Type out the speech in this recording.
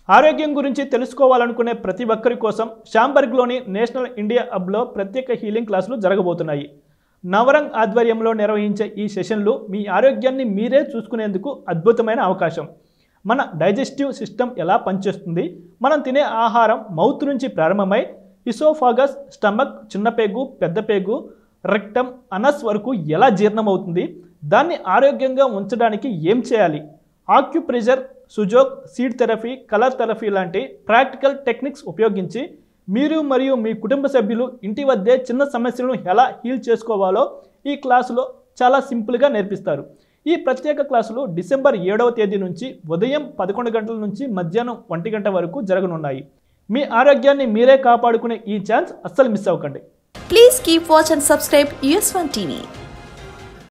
ఆరోగ్యం గురించి తెలుసుకోవాలనుకునే ప్రతి ఒక్కరి కోసం షాంబర్గ్లోని నేషనల్ ఇండియా హబ్లో ప్రత్యేక హీలింగ్ క్లాసులు జరగబోతున్నాయి. నవరంగ్ ఆధ్వర్యంలో నిర్వహించే ఈ సెషన్లు మీ ఆరోగ్యాన్ని మీరే చూసుకునేందుకు అద్భుతమైన అవకాశం. మన డైజెస్టివ్ సిస్టమ్ ఎలా పనిచేస్తుంది, మనం తినే ఆహారం మౌత్ నుంచి ప్రారంభమై ఇసోఫాగస్, స్టమక్, చిన్నపేగు, పెద్దపేగు, రెక్టమ్, అనస్ వరకు ఎలా జీర్ణమవుతుంది, దాన్ని ఆరోగ్యంగా ఉంచడానికి ఏం చేయాలి, acupressure, Sujok, seed therapy, colour therapy లాంటి ప్రాక్టికల్ టెక్నిక్స్ ఉపయోగించి మీరు మరియు మీ కుటుంబ సభ్యులు ఇంటి వద్దే చిన్న సమస్యలను ఎలా హీల్ చేసుకోవాలో ఈ క్లాసులో చాలా సింపుల్గా నేర్పిస్తారు. ఈ ప్రత్యేక క్లాసులు డిసెంబర్ 7వ తేదీ నుంచి ఉదయం 11 గంటల నుంచి మధ్యాహ్నం 1 గంట వరకు జరగనున్నాయి. మీ ఆరోగ్యాన్ని మీరే కాపాడుకునే ఈ ఛాన్స్ అస్సలు మిస్ అవ్వకండి. Please keep watch and subscribe US1 TV.